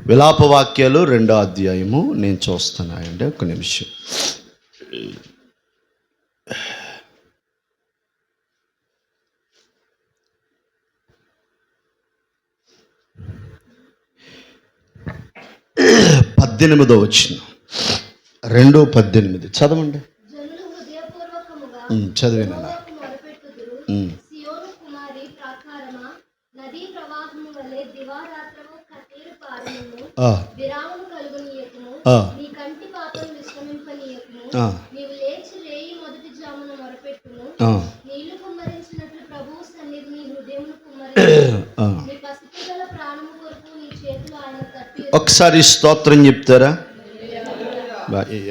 విలాపవాక్యాలు 2వ అధ్యాయము నేను చూస్తున్నానండి, ఒక నిమిషం. పద్దెనిమిదో వచనం, 2:18 చదవండి. చదివినా ఒకసారి స్తోత్రం చెప్తారా?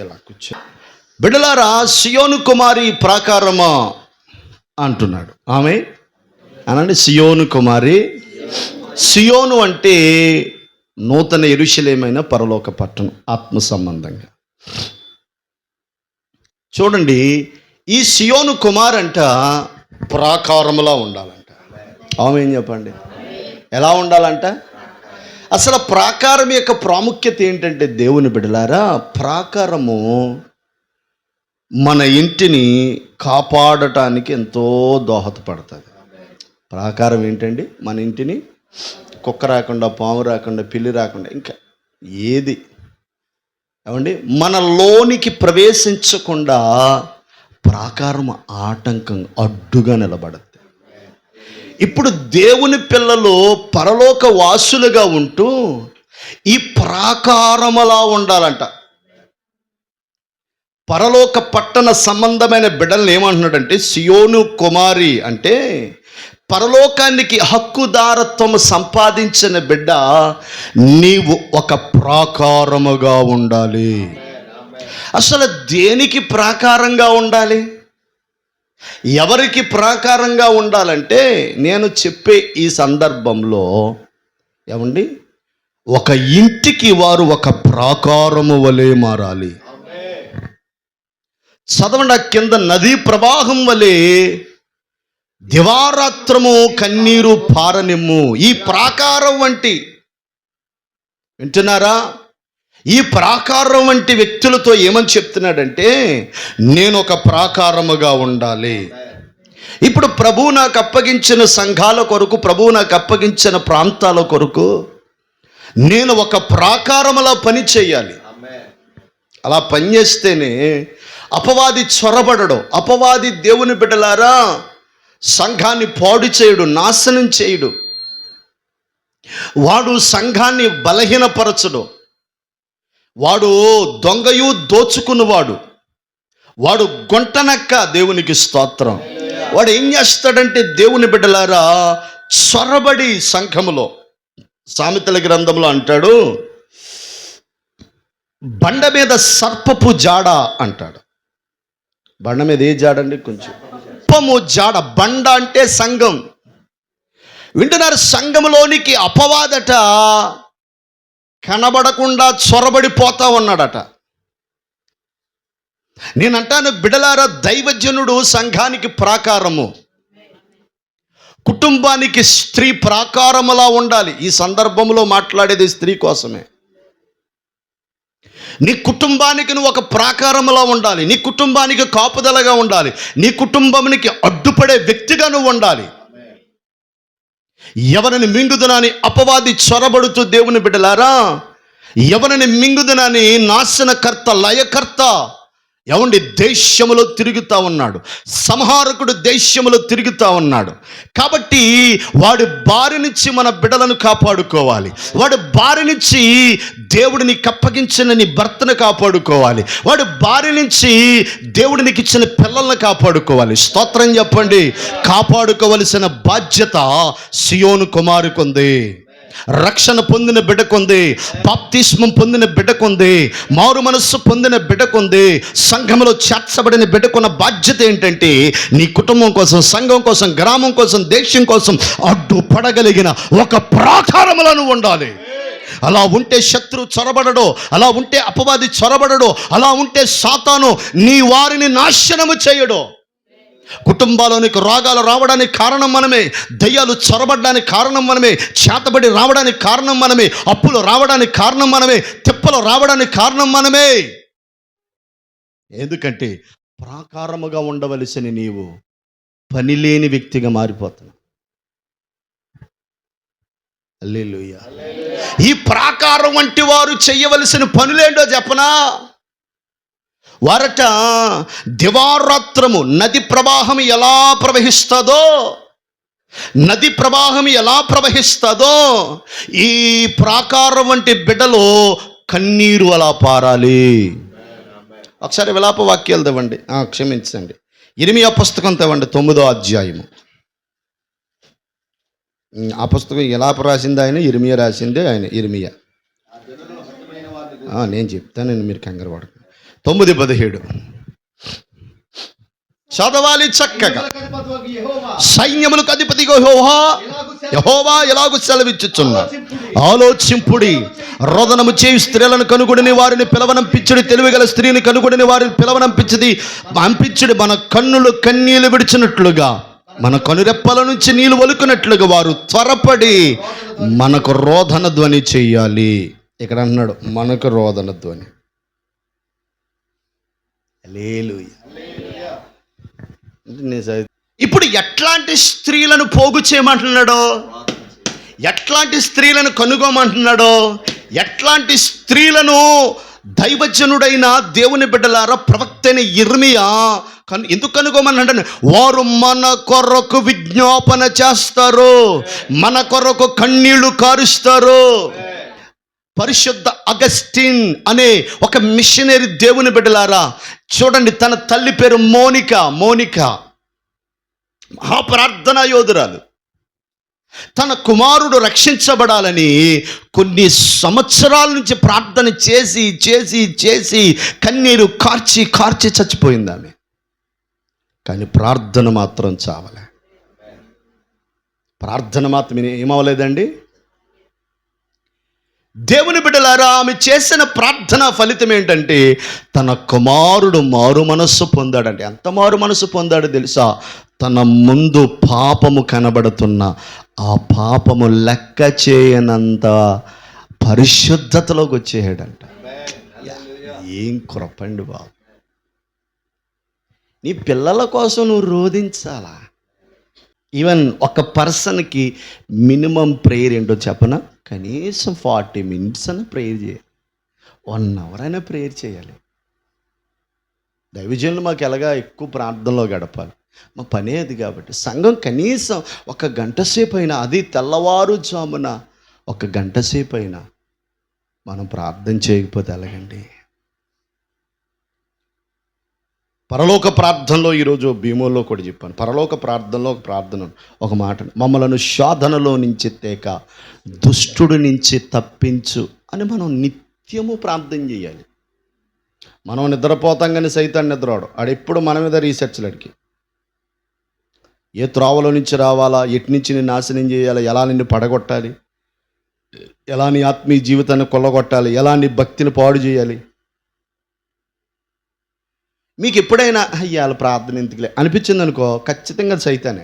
ఇలా కూర్చో. బిడ్డలారా, సియోను కుమారి ప్రాకారమా అంటున్నాడు. ఆమె అనండి, సియోను కుమారి. సియోను అంటే నూతన యెరూషలేమైన పరలోక పట్టణం, ఆత్మ సంబంధంగా. చూడండి, ఈ సియోను కుమార్ అంట ప్రాకారములా ఉండాలంట. ఆమె ఏం చెప్పండి, ఎలా ఉండాలంట? అసలు ప్రాకారం యొక్క ప్రాముఖ్యత ఏంటంటే, దేవుని బిడ్డలారా, ప్రాకారము మన ఇంటిని కాపాడటానికి ఎంతో దోహదపడుతుంది. ప్రాకారం ఏంటండి? మన ఇంటిని కుక్క రాకుండా, పాము రాకుండా, పిల్లి రాకుండా, ఇంకా ఏది ఏమండి మన లోనికి ప్రవేశించకుండా ప్రాకారం ఆటంకం, అడ్డుగా నిలబడుతుంది. ఇప్పుడు దేవుని పిల్లలు పరలోక వాసులుగా ఉంటూ ఈ ప్రాకారములా ఉండాలంట. పరలోక పట్టణ సంబంధమైన బిడ్డలను ఏమంటున్నాడంటే, సియోను కుమారి అంటే పరలోకానికి హక్కుదారత్వం సంపాదించిన బిడ్డ, నీవు ఒక ప్రాకారముగా ఉండాలి. అసలు దేనికి ప్రాకారంగా ఉండాలి? ఎవరికి ప్రాకారంగా ఉండాలంటే, నేను చెప్పే ఈ సందర్భంలో ఏమండి, ఒక ఇంటికి వారు ఒక ప్రాకారము వలె మారాలి. చదవండి, కింద నదీ ప్రవాహం వలె దివారాత్రము కన్నీరు పారనిమ్ము. ఈ ప్రాకారం వంటి, వింటున్నారా? ఈ ప్రాకారం వంటి వ్యక్తులతో ఏమని చెప్తున్నాడంటే, నేను ఒక ప్రాకారముగా ఉండాలి. ఇప్పుడు ప్రభువు నాకు అప్పగించిన సంఘాల కొరకు, ప్రభువు నాకు అప్పగించిన ప్రాంతాల కొరకు నేను ఒక ప్రాకారములా పని చేయాలి. అలా పనిచేస్తేనే అపవాది చొరబడడు. అపవాది దేవుని బిడ్డలారా సంఘాన్ని పాడు చేయుడు, నాశనం చేయుడు. వాడు సంఘాన్ని బలహీనపరచడు. వాడు దొంగయు దోచుకున్నవాడు. వాడు గొంటనక్క. దేవునికి స్తోత్రం. వాడు ఏం చేస్తాడంటే, దేవుని బిడ్డలారా, చొరబడి సంఘములో, సామెతల గ్రంథంలో అంటాడు, బండ మీద సర్పపు జాడ అంటాడు. బండ మీద ఏ జాడండి? కొంచెం సర్పము జాడ. బండ అంటే సంఘం. వింటున్నారు? సంఘములోనికి అపవాదట కనబడకుండా చొరబడిపోతా ఉన్నాడట. నేనంటాను బిడలారా, దైవజనుడు సంఘానికి ప్రాకారము, కుటుంబానికి స్త్రీ ప్రాకారములా ఉండాలి. ఈ సందర్భంలో మాట్లాడేది స్త్రీ కోసమే. నీ కుటుంబానికి నువ్వు ఒక ప్రాకారములా ఉండాలి. నీ కుటుంబానికి కాపుదలగా ఉండాలి. నీ కుటుంబానికి అడ్డుపడే వ్యక్తిగా నువ్వు ఉండాలి. ఎవరిని మింగుదునని అపవాది చొరబడుతూ, దేవుని బిడ్డలారా, ఎవరిని మింగుదునని నాశనకర్త, లయకర్త ఎవండి దేశములో తిరుగుతూ ఉన్నాడు. సంహారకుడు దేశములో తిరుగుతూ ఉన్నాడు. కాబట్టి వాడి బారి నుంచి మన బిడ్డలను కాపాడుకోవాలి. వాడి బారి నుంచి దేవుడిని అప్పగించిన నీ భర్తను కాపాడుకోవాలి. వాడి బారి నుంచి దేవుడినికి ఇచ్చిన పిల్లలను కాపాడుకోవాలి. స్తోత్రం చెప్పండి. కాపాడుకోవలసిన బాధ్యత సియోను కుమారుకుంది. రక్షణ పొందిన బిడ్డకుంది. బాప్తిస్మం పొందిన బిడ్డకుంది. మారు మనస్సు పొందిన బిడ్డకుంది. సంఘంలో చేర్చబడిన బిడ్డకున్న బాధ్యత ఏంటంటే, నీ కుటుంబం కోసం, సంఘం కోసం, గ్రామం కోసం, దేశం కోసం అడ్డుపడగలిగిన ఒక ప్రాకారములను ఉండాలి. అలా ఉంటే శత్రు చొరబడడు. అలా ఉంటే అపవాది చొరబడడు. అలా ఉంటే సాతాను నీ వారిని నాశనము చేయడు. కుటుంబాల్లోనికి రోగాలు రావడానికి కారణం మనమే, దయ్యాలు చొరబడడానికి కారణం మనమే, చేతబడి రావడానికి కారణం మనమే, అప్పులు రావడానికి కారణం మనమే, తిప్పలు రావడానికి కారణం మనమే. ఎందుకంటే ప్రాకారముగా ఉండవలసిన నీవు పనిలేని వ్యక్తిగా మారిపోతున్నావు. హల్లెలూయా. ఈ ప్రాకారం వంటి వారు చేయవలసిన పనులేంటో చెప్పనా? వారట దివారాత్రము నది ప్రవాహం ఎలా ప్రవహిస్తుందో ఈ ప్రాకారం వంటి బిడ్డలో కన్నీరు అలా పారాలి. ఒకసారి విలాప వాక్యాలు తెవ్వండి, క్షమించండి, ఇర్మియా పుస్తకం తెవ్వండి, 9వ అధ్యాయము. ఆ పుస్తకం విలాప రాసింది ఆయన, ఇర్మియా రాసిందే ఆయన. ఇర్మియా నేను చెప్తానండి, మీరు కంగారు పడకండి. 9:17 చదవాలి చక్కగా. సైన్యములకు అధిపతి యెహోవా ఎలాగూ సెలవిచ్చుచున్నాడు, ఆలోచింపుడి. రోదనము చేయు స్త్రీలను కనుగొని వారిని పిలవనంపించుడి, తెలివిగల స్త్రీని కనుగొని వారిని పిలవనంపించుడి. మన కన్నులు కన్నీళ్లు విడిచినట్లుగా, మన కనురెప్పల నుంచి నీళ్లు ఒలుకున్నట్లుగా వారు త్వరపడి మనకు రోదన ధ్వని చెయ్యాలి. ఇక్కడ అన్నాడు మనకు రోదన ధ్వని. ఇప్పుడు ఎట్లాంటి స్త్రీలను పోగు చేయమంటున్నాడో, ఎట్లాంటి స్త్రీలను కనుగోమంటున్నాడో, ఎట్లాంటి స్త్రీలను దైవజనుడైన దేవుని బిడ్డలారా ప్రవక్త అయిన ఇర్మియా ఎందుకు కనుగోమన్నాడు? వారు మన కొరకు విజ్ఞాపన చేస్తారు, మన కొరకు కన్నీళ్లు కారుస్తారు. పరిశుద్ధ అగస్టిన్ అనే ఒక మిషనరీ దేవుని బిడ్డలారా చూడండి, తన తల్లి పేరు మోనిక. మహాప్రార్థనా యోధురాలు. తన కుమారుడు రక్షించబడాలని కొన్ని సంవత్సరాల నుంచి ప్రార్థన చేసి చేసి చేసి కన్నీరు కార్చి కార్చి చచ్చిపోయింది ఆమె. కానీ ప్రార్థన మాత్రం చావలే. ప్రార్థన మాత్రం ఏమవలేదండి. దేవుని బిడ్డలారా, ఆమె చేసిన ప్రార్థన ఫలితం ఏంటంటే తన కుమారుడు మారు మనస్సు పొందాడంటే. ఎంత మారు మనస్సు పొందాడు తెలుసా? తన ముందు పాపము కనబడుతున్న ఆ పాపము లెక్క చేయనంత పరిశుద్ధతలోకి వచ్చేసాడంట. ఏం కృపండి బాబు. నీ పిల్లల కోసం నువ్వు రోధించాలా? ఈవెన్ ఒక పర్సన్కి మినిమం ప్రేయర్ ఏంటో చెప్పనా? కనీసం 40 minutes అయినా ప్రేయర్ చేయాలి, 1 hour అయినా ప్రేయర్ చేయాలి. దైవజనులు మాకు ఎలాగా ఎక్కువ ప్రార్థనలో గడపాలి, మా పనే అది. కాబట్టి సంఘం కనీసం 1 గంట సేపు అయినా, అది తెల్లవారుజామున 1 గంట సేపు అయినా మనం ప్రార్థన చేయకపోతే ఎలాగండి? పరలోక ప్రార్థనలో ఈరోజు భీమోలో కూడా చెప్పాను. పరలోక ప్రార్థనలో ఒక ప్రార్థన, ఒక మాట, మమ్మలను శోధనలో నుంచి తేక దుష్టుడి నుంచి తప్పించు అని మనం నిత్యము ప్రార్థన చేయాలి. మనం నిద్రపోతాం కానీ సైతాన్ని నిద్రవాడు. ఆడెప్పుడు మన మీద రీసెర్చ్లడికి ఏ త్రోవలో నుంచి రావాలా, ఎటు నుంచి నిన్ను నాశనం చేయాలి, ఎలా నిన్ను పడగొట్టాలి, ఎలా నీ ఆత్మీయ జీవితాన్ని కొల్లగొట్టాలి, ఎలా నీ భక్తిని పాడు చేయాలి. మీకు ఎప్పుడైనా అయ్యాల ప్రార్థన ఎందుకులే అనిపించింది అనుకో, ఖచ్చితంగా సైతానే.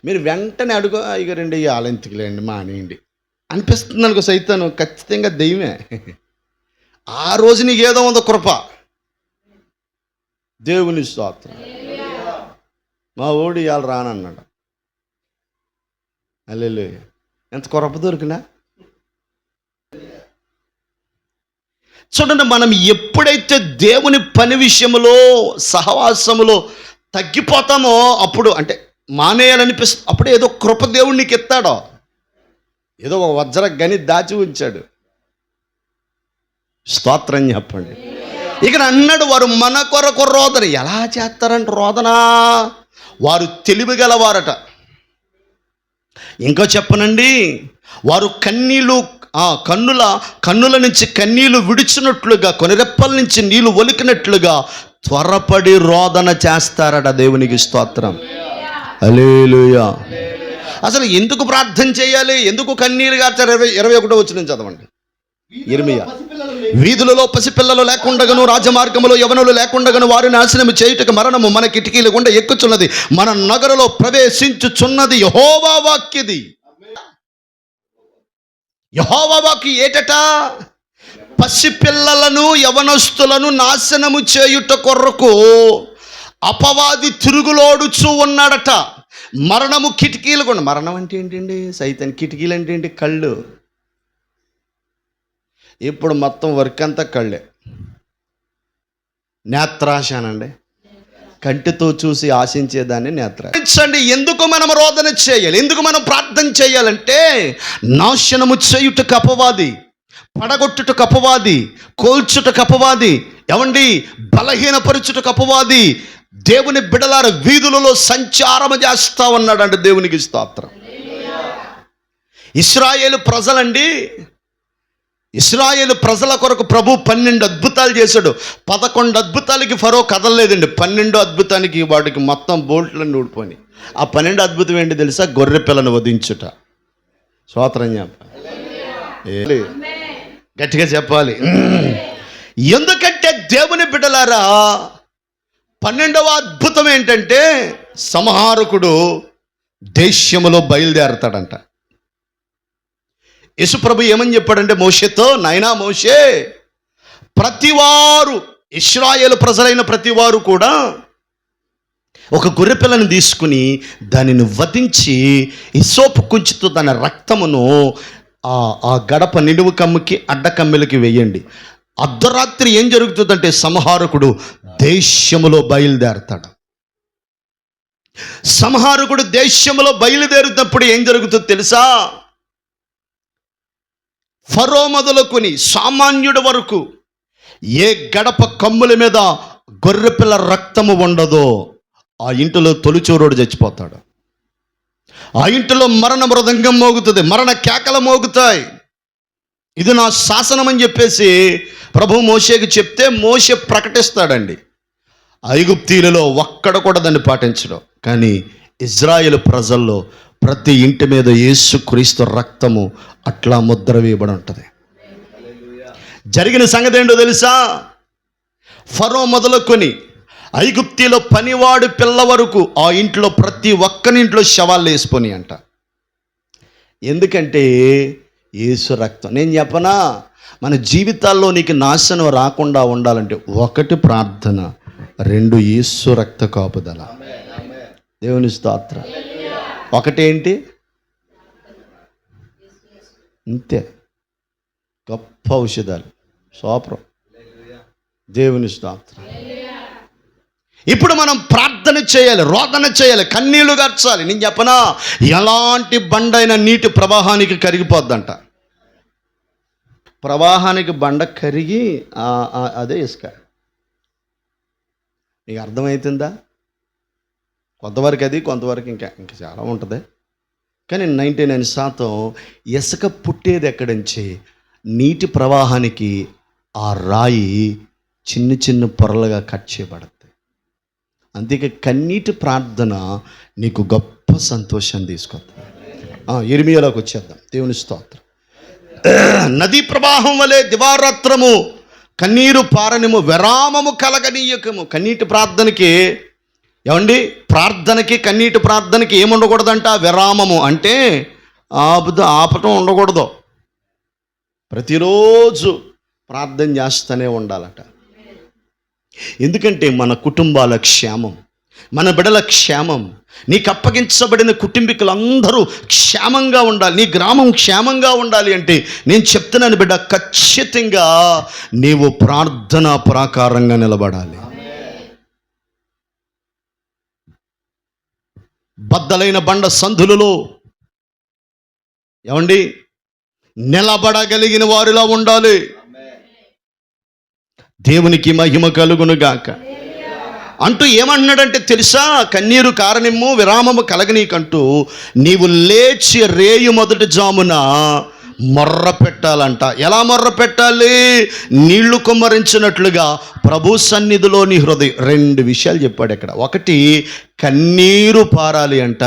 మీరు వెంటనే అడుగు, ఇక రండి ఇవాళ ఎందుకులేండి మానేయండి అనిపిస్తుంది అనుకో, సైతాను ఖచ్చితంగా దెయ్యమే. ఆ రోజు నీకు ఏదో ఉందో కృప. దేవుని స్తోత్రం. మా ఓడి ఇవాళ రానన్నాడు. హల్లెలూయా. ఎంత కృప దొరికినా. చూడండి, మనం ఎప్పుడైతే దేవుని పని విషయంలో సహవాసములో తగ్గిపోతామో అప్పుడు, అంటే మానేయాలనిపిస్తుంది, అప్పుడు ఏదో కృప దేవుడు నీకు ఎత్తాడో, ఏదో ఒక వజ్ర గని దాచి ఉంచాడు. స్తోత్రం చెప్పండి. ఇక్కడ అన్నాడు, వారు మన కొరకు రోదన. ఎలా చేస్తారంట రోదన? వారు తెలివిగలవారట. ఇంకా చెప్పనండి, వారు కన్నుల నుంచి కన్నీళ్లు విడిచినట్లుగా, కొనిరెప్పల నుంచి నీళ్లు ఒలికినట్లుగా త్వరపడి రోదన చేస్తారట. దేవునికి స్తోత్రం. హల్లెలూయా. అసలు ఎందుకు ప్రార్థన చేయాలి, ఎందుకు కన్నీరు గార్చారు? 21వ వచనం చదవండి. యిర్మీయా. వీధులలో పసిపిల్లలు లేకుండగను, రాజమార్గములో యవనులు లేకుండగను వారి నాశనము చేయుటకు మరణము మన కిటికీల గుండా ఎక్కుచున్నది, మన నగరులో ప్రవేశించుచున్నది. యెహోవా వాక్యది. యెహోవా వాక్కు ఏటట? పసిపిల్లలను యవనస్తులను నాశనము చేయుట కొరకు అపవాది తిరుగులోడుచూ ఉన్నాడట. మరణము కిటికీలు కూడా. మరణం అంటే ఏంటండి? సైతాన్. కిటికీలు అంటే ఏంటి? కళ్ళు. ఇప్పుడు మొత్తం వర్క్ అంతా కళ్ళే. నేత్రాశ అనండి, కంటితో చూసి ఆశించేదాన్ని నేత్రాశ. ఎందుకు మనం రోదన చేయాలి, ఎందుకు మనం ప్రార్థన చేయాలంటే నాశనము చేయుటకు అపవాది, పడగొట్టుటకు అపవాది, కోల్చుటకు అపవాది, ఏమండి బలహీనపరచుటకు అపవాది దేవుని బిడలార వీధులలో సంచారము చేస్తా ఉన్నాడంటే దేవునికి స్తోత్రం. ఇశ్రాయేలు ప్రజలండి, ఇశ్రాయేలు ప్రజల కొరకు ప్రభు 12 అద్భుతాలు చేశాడు. 11 అద్భుతాలకి ఫరో కదలలేదండి. 12 అద్భుతానికి వాడికి మొత్తం బోల్ట్లన్నీ ఊడిపోయి. ఆ 12 అద్భుతం ఏంటి తెలుసా? గొర్రె పిల్లను వధించుట. స్తోత్రం చెప్పాలి, గట్టిగా చెప్పాలి. ఎందుకంటే దేవుని బిడ్డలారా 12వ అద్భుతం ఏంటంటే సంహారకుడు దేశములో బయలుదేరతాడంట. యేసుప్రభు ఏమని చెప్పాడంటే మోషేతో, నాయనా మోషే, ప్రతివారు ఇశ్రాయేలు ప్రజలైన ప్రతివారు కూడా ఒక గొర్రెపిల్లను తీసుకుని దానిని వధించి హిస్సోపు కుంచుతో దాని రక్తమును ఆ గడప నిలువు కమ్ముకి అడ్డకమ్మెలకి వేయండి. అర్ధరాత్రి ఏం జరుగుతుందంటే సంహారకుడు దేశములో బయలుదేరతాడు. సంహారకుడు దేశములో బయలుదేరుతున్నప్పుడు ఏం జరుగుతుందో తెలుసా? ఫరో మొదలుకొని సామాన్యుడి వరకు ఏ గడప కమ్ముల మీద గొర్రెపిల్ల రక్తము ఉండదో ఆ ఇంటిలో తొలిచూరోడు చచ్చిపోతాడు. ఆ ఇంటిలో మరణ మృదంగం మోగుతుంది, మరణ కేకలు మోగుతాయి. ఇది నా శాసనం అని చెప్పేసి ప్రభు మోషేకి చెప్తే మోషే ప్రకటిస్తాడండి. ఐగుప్తీయులలో ఒక్కడ కూడా దాన్ని పాటించడం. కానీ ఇజ్రాయేలు ప్రజల్లో ప్రతి ఇంటి మీద యేసుక్రీస్తు రక్తము అట్లా ముద్ర వేయబడి ఉంటుంది. జరిగిన సంగతి ఏంటో తెలుసా? ఫరో మొదలుకొని ఐగుప్తిలో పనివాడు పిల్ల వరకు ఆ ఇంట్లో ప్రతి ఒక్కరింట్లో శవాలు వేసుకొని అంట. ఎందుకంటే యేసు రక్తం. నేను చెప్పనా, మన జీవితాల్లో నీకు నాశనం రాకుండా ఉండాలంటే 1 ప్రార్థన, 2 యేసు రక్త కాపుదల. దేవుని స్తోత్రం. 1 ఏంటి? అంతే, గొప్ప ఔషధాలు, సూపర్. దేవుని స్తోత్రం. ఇప్పుడు మనం ప్రార్థన చేయాలి, రోదన చేయాలి, కన్నీళ్లు గార్చాలి. నేను చెప్పనా, ఎలాంటి బండైన నీటి ప్రవాహానికి కరిగిపోద్దంట. ప్రవాహానికి బండ కరిగి అదే ఇసుక. నీకు అర్థమవుతుందా? కొంతవరకు అది, కొంతవరకు ఇంకా చాలా ఉంటుంది. కానీ 99% ఇసుక పుట్టేది ఎక్కడి నుంచి? నీటి ప్రవాహానికి ఆ రాయి చిన్న చిన్న పొరలుగా కట్ చేయబడుతుంది. అందుకే కన్నీటి ప్రార్థన నీకు గొప్ప సంతోషాన్ని తీసుకొస్తుంది. యిర్మీయాలోకి వచ్చేద్దాం. దేవుని స్తోత్రం. నదీ ప్రవాహం వలె దివారాత్రము కన్నీరు పారనిము, విరామము కలగనీయకము. కన్నీటి ప్రార్థనకి, ఏమండి, ప్రార్థనకి కన్నీటి ప్రార్థనకి ఏముండకూడదంట? విరామము అంటే ఆపటం ఉండకూడదు. ప్రతిరోజు ప్రార్థన చేస్తూనే ఉండాలట. ఎందుకంటే మన కుటుంబాల క్షేమం, మన బిడ్డల క్షేమం, నీకు అప్పగించబడిన కుటుంబీకులందరూ క్షేమంగా ఉండాలి, నీ గ్రామం క్షేమంగా ఉండాలి అంటే నేను చెప్తున్నాను బిడ్డ, ఖచ్చితంగా నీవు ప్రార్థనా ప్రాకారంగా నిలబడాలి. బద్దలైన బండ సందులలో ఏమండి నిలబడగలిగిన వారిలా ఉండాలి. దేవునికి మహిమ కలుగును గాక అంటూ ఏమంటున్నాడంటే తెలుసా? కన్నీరు కారణము విరామము కలగనీకంటూ నీవు లేచి రేయు మొదటి జామున మొర్ర పెట్టాలంట. ఎలా మొర్ర పెట్టాలి? నీళ్లు కుమ్మరించినట్లుగా ప్రభు సన్నిధిలో నీ హృదయం. 2 విషయాలు చెప్పాడు ఇక్కడ. 1 కన్నీరు పారాలి అంట,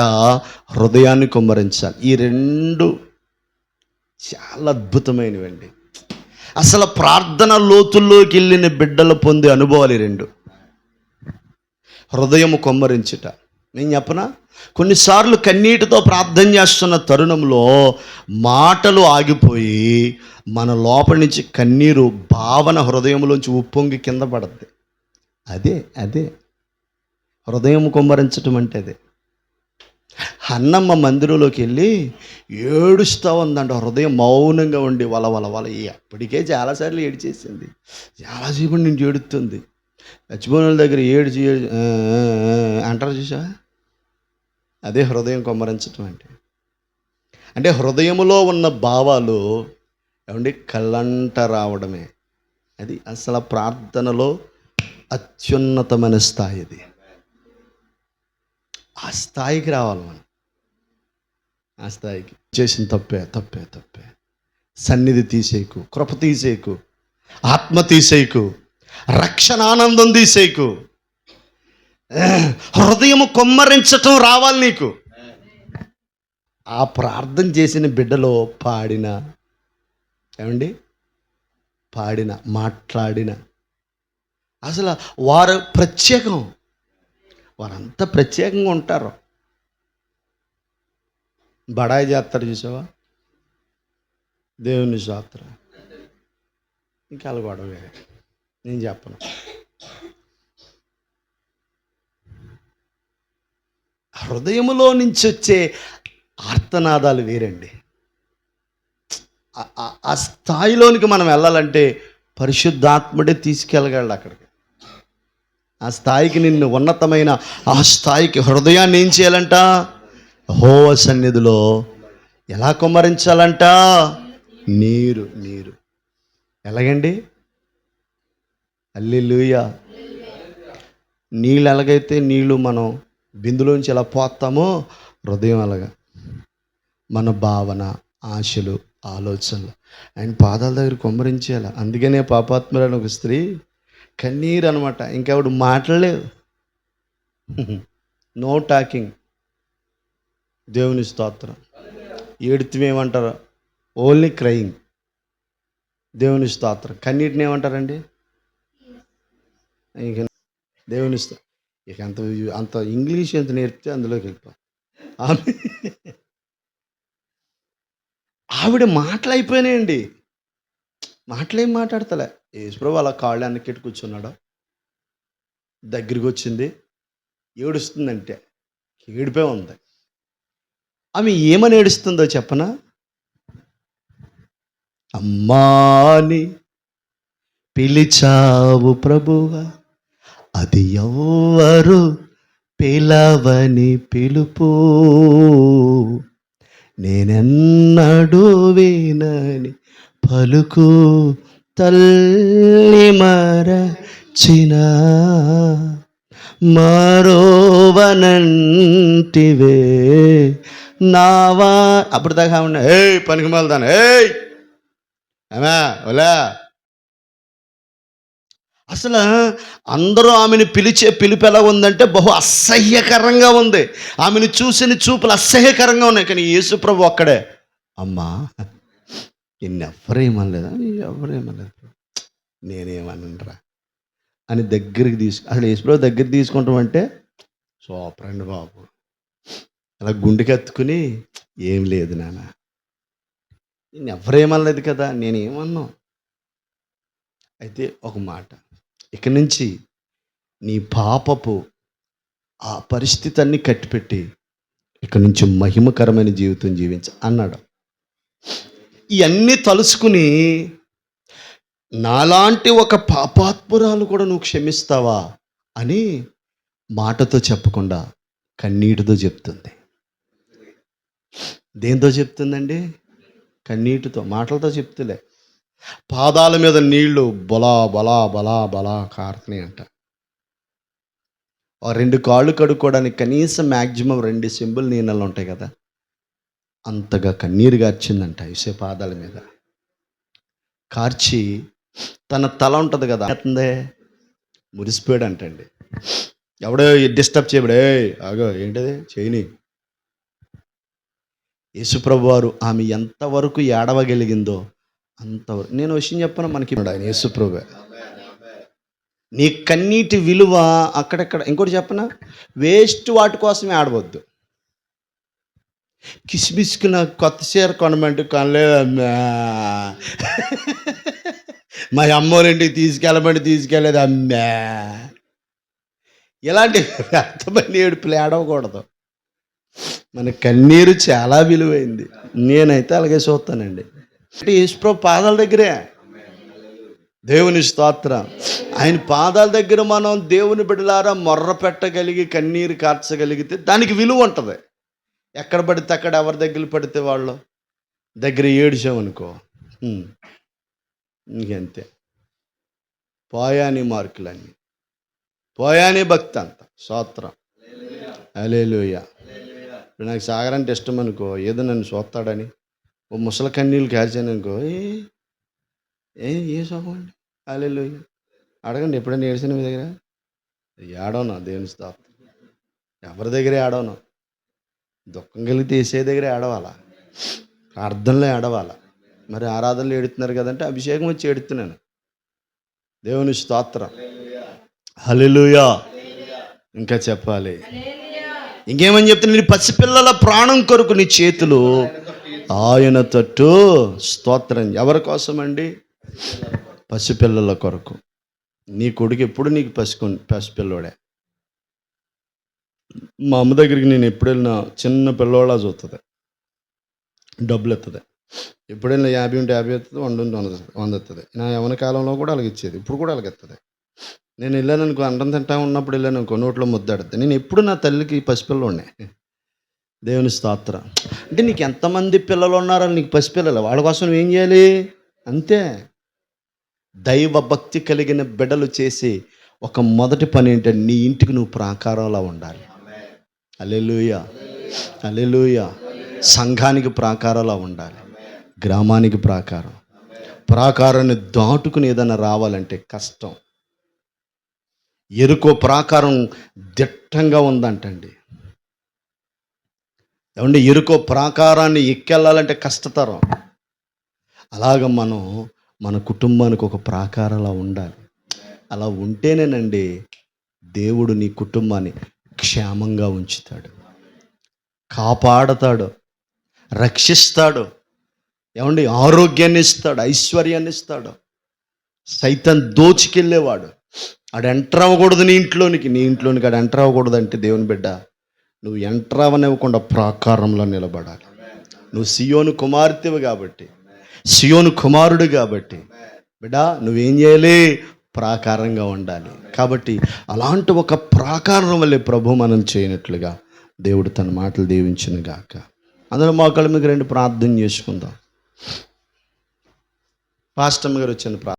హృదయాన్ని కుమ్మరించాలి. ఈ 2 చాలా అద్భుతమైనవండి. అసలు ప్రార్థన లోతుల్లోకి వెళ్ళిన బిడ్డలు పొందే అనుభవాలు ఈ రెండు. హృదయము కొమ్మరించుట. నేను చెప్పనా, కొన్నిసార్లు కన్నీటితో ప్రార్థన చేస్తున్న తరుణంలో మాటలు ఆగిపోయి మన లోపలి నుంచి కన్నీరు భావన హృదయంలోంచి ఉప్పొంగి కింద పడద్ది. అదే హృదయం కొమ్మరించటం అంటే అదే. అన్నమ్మ మందిరంలోకి వెళ్ళి ఏడుస్తూ ఉందంట. హృదయం మౌనంగా ఉండి వల ఎప్పటికే చాలాసార్లు ఏడ్చేసింది. చాలాసేపు నేను ఏడుస్తుంది. చచ్చిపోయిన దగ్గర ఏడ్చి అంటారు చూసా, అదే హృదయం కొమ్మరించటం అంటే హృదయములో ఉన్న భావాలు ఏమండి కళ్ళంట రావడమే. అది అసలు ప్రార్థనలో అత్యున్నతమైన స్థాయి. అది ఆ స్థాయికి రావాలి మనం. ఆ స్థాయికి చేసిన తప్పే సన్నిధి తీసేయకు, కృప తీసేయకు, ఆత్మ తీసేయకు, రక్షణ ఆనందం తీసేయకు. హృదయము కొమ్మరించటం రావాలి నీకు. ఆ ప్రార్థన చేసిన బిడ్డలో పాడిన మాట్లాడిన అసలు వారు ప్రత్యేకం. వారంతా ప్రత్యేకంగా ఉంటారు. బడాయి చేస్తారు చూసావా, దేవుని జాతర ఇంకా అలా గొడవే. నేను చెప్పను. హృదయములో నుంచి వచ్చే ఆర్తనాదాలు వేరండి. ఆ స్థాయిలోనికి మనం వెళ్ళాలంటే పరిశుద్ధాత్ముడే తీసుకెళ్ళగలడు అక్కడికి. ఆ స్థాయికి, నిన్ను ఉన్నతమైన ఆ స్థాయికి హృదయాన్ని ఏం చేయాలంట? యెహోవా సన్నిధిలో ఎలా కుమ్మరించాలంట? నీరు. ఎలాగండి? హల్లెలూయా. నీళ్ళు ఎలాగైతే నీళ్ళు మనం బిందులోంచి ఎలా పోతామో, హృదయం అలాగా మన భావన, ఆశలు, ఆలోచనలు ఆయన పాదాల దగ్గర కుమ్మరించేయాలి. అందుకనే పాపాత్మురాలు ఒక స్త్రీ కన్నీరు అనమాట. ఇంకెవడు మాట్లాడలేదు. No talking. దేవుని స్తోత్రం. ఏడుతువేమంటారు? Only crying. దేవుని స్తోత్రం. కన్నీటిని ఏమంటారండి? ఇక దేవుని ఇక అంత ఇంగ్లీష్ ఎంత నేర్పితే అందులోకి వెళ్ళిపో. ఆవిడ మాటలు అయిపోయినాయండి. మాటలేం మాట్లాడతలే. యేసుప్రభు అలా కాళ్ళు వెనక్కి కూర్చున్నాడు. దగ్గరికి వచ్చింది, ఏడుస్తుందంటే ఏడిపోయి ఉంది. ఆమె ఏమని ఏడుస్తుందో చెప్పనా? అమ్మాని పిలిచావు ప్రభువా, అది ఎవ్వరు పిలవని పిలుపు, నేనెన్నడూ వినని పలుకు, తల్లి మరచిన మరోవనంటివే నావా. అప్పుడు దాకా ఉన్నా, ఏయ్ పనికి మళ్దాను, ఏయ్ అమ్మా ఓలా. అసలు అందరూ ఆమెను పిలిచే పిలుపు ఎలా ఉందంటే బహు అసహ్యకరంగా ఉంది. ఆమెను చూసిన చూపులు అసహ్యకరంగా ఉన్నాయి. కానీ యేసుప్రభు ఒక్కడే, అమ్మా ఎవరేమనలేదా? ఎవరేమనలేదు, నేనేమనరా అని దగ్గరికి అసలు యేసుప్రభు దగ్గర తీసుకుంటాం అంటే సూపర్ అండి బాబు. అలా గుండెకి ఎత్తుకుని, ఏం లేదు నాన్న, నేను ఎవరేమనలేదు కదా, నేనేమన్నా. అయితే ఒక మాట, ఇక నుంచి నీ పాపపు ఆ పరిస్థితి అన్ని కట్టిపెట్టి ఇక నుంచి మహిమకరమైన జీవితం జీవించ అన్నాడు. ఇవన్నీ తలుసుకుని నాలాంటి ఒక పాపాత్మురాలు కూడా నువ్వు క్షమిస్తావా అని మాటతో చెప్పకుండా కన్నీటితో చెప్తుంది. దేంతో చెప్తుందండి? కన్నీటితో. మాటలతో చెప్తులే. పాదాల మీద నీళ్లు బలా బలా బలా బలా కారుతున్నాయి అంట. 2 కాళ్ళు కడుక్కోవడానికి కనీసం మ్యాక్సిమం 2 చెంబులు నీళ్ళు ఉంటాయి కదా, అంతగా కన్నీరు గార్చిందంట యేసు పాదాల మీద. కార్చి తన తల ఉంటుంది కదా, అవుతుందే మురిసిపోయాడు అంటండి. ఎవడో డిస్టర్బ్ చేయబడే, ఆగో ఏంటది చేయని. యేసుప్రభు వారు ఆమె ఎంతవరకు ఏడవగలిగిందో అంతవరకు. నేను విషయం చెప్పను, మనకి ఆయన యేసుప్రభువే. నీ కన్నీటి విలువ అక్కడెక్కడ. ఇంకోటి చెప్పనా, వేస్ట్ వాటి కోసమే ఆడవద్దు. కిసిబిసికి నాకు కొత్త చీర కొనమంటే కొనలేదమ్మా, మా అమ్మోరింటికి తీసుకెళ్ళమంటే తీసుకెళ్ళలేదు అమ్మా, ఇలాంటి వ్యర్థమైన ఏడుపులు ఏడవకూడదు. మన కన్నీరు చాలా విలువైంది. నేనైతే అలాగే చూస్తానండి. అంటే యేసుప్రభు పాదాల దగ్గరే. దేవుని స్తోత్రం. ఆయన పాదాల దగ్గర మనం దేవుని బిడ్డలారా మొర్ర పెట్టగలిగి కన్నీరు కార్చగలిగితే దానికి విలువ ఉంటుంది. ఎక్కడ పడితే అక్కడ, ఎవరి దగ్గర పడితే వాళ్ళు దగ్గర ఏడ్చామనుకో, ఇంకంతే, పోయాని మార్కులన్నీ, పోయాని భక్తి అంత. స్తోత్రం, హల్లెలూయా. ఇప్పుడు నాకు సాగర్ అంటే ఇష్టం అనుకో, ఏదో నన్ను చూస్తాడని ఓ ముసలి కన్నీళ్ళు కార్చాను అనుకో, ఏ సోహం అండి, హల్లెలూయా. అడగండి, ఎప్పుడైనా ఏడ్చాను మీ దగ్గర? ఏడవను, దేవుని స్తోత్రం. ఎవరి దగ్గర ఏడవను. దుఃఖం కలిగితే ఏసే దగ్గర ఏడవాలా, ప్రార్థనలో ఏడవాలా. మరి ఆరాధనలు ఏడుతున్నారు కదంటే అభిషేకం వచ్చి ఏడుతున్నాను. దేవుని స్తోత్రం, హల్లెలూయా. ఇంకా చెప్పాలి, ఇంకేమని చెప్తున్నా, నీ పసిపిల్లల ప్రాణం కొరకు నీ చేతులు ఆయన తట్టు. స్తోత్రం. ఎవరి కోసం అండి? పసిపిల్లల కొరకు. నీ కొడుకు ఎప్పుడు నీకు పసిపిల్లోడే. మా అమ్మ దగ్గరికి నేను ఎప్పుడు వెళ్ళినా చిన్న పిల్లోళ్ళ చూస్తుంది, డబ్బులు ఎత్తుంది. ఎప్పుడైనా 50 ఉంటే 50 ఎత్తుంది, 100 ఉంటే 100 ఎత్తుంది. నా యవన కాలంలో కూడా అలాగే ఇచ్చేది, ఇప్పుడు కూడా అలాగే ఎత్తుంది. నేను వెళ్ళాను అనుకో, అండం తింటా ఉన్నప్పుడు వెళ్ళాను అనుకో, నోట్లో ముద్దాడుతుంది. నేను ఎప్పుడు నా తల్లికి పసిపిల్లోనే. దేవుని స్తోత్రం. అంటే నీకు ఎంతమంది పిల్లలు ఉన్నారని నీకు పసిపిల్లలు, వాళ్ళ కోసం నువ్వు ఏం చేయాలి? అంతే. దైవ భక్తి కలిగిన బిడ్డలు చేసి ఒక మొదటి పని ఏంటంటే, నీ ఇంటికి నువ్వు ప్రాకారంలా ఉండాలి. హల్లెలూయా, హల్లెలూయా. సంఘానికి ప్రాకారంలా ఉండాలి, గ్రామానికి ప్రాకారం. ప్రాకారాన్ని దాటుకుని ఏదైనా రావాలంటే కష్టం. ఎరుకో ప్రాకారం దిట్టంగా ఉందంటండి. ఏమంటే ఎరుకో ప్రాకారాన్ని ఎక్కెళ్ళాలంటే కష్టతరం. అలాగ మనం మన కుటుంబానికి ఒక ప్రాకారంలా ఉండాలి. అలా ఉంటేనేనండి దేవుడు నీ కుటుంబాన్ని క్షేమంగా ఉంచుతాడు, కాపాడతాడు, రక్షిస్తాడు. ఏమండి, ఆరోగ్యాన్ని ఇస్తాడు, ఐశ్వర్యాన్ని ఇస్తాడు. సైతాన్ దోచుకెళ్ళేవాడు, ఆడు ఎంటర్ అవ్వకూడదు నీ ఇంట్లోనికి ఆడు ఎంటర్ అవ్వకూడదు. అంటే దేవుని బిడ్డ, నువ్వు ఎంటర్ అవ్వనివ్వకుండా ప్రాకారంలో నిలబడాలి. నువ్వు సియోను కుమార్తెవి కాబట్టి, సియోను కుమారుడు కాబట్టి బిడ్డ, నువ్వేం చేయాలి? ప్రాకారంగా ఉండాలి. కాబట్టి అలాంటి ఒక ప్రాకారం వల్లే ప్రభు మనం చేయనట్లుగా దేవుడు తన మాటలు దీవించును గాక. అందులో మా కళ్ళ మీకు 2 ప్రార్థన చేసుకుందాం. పాస్టమ్ గారు వచ్చిన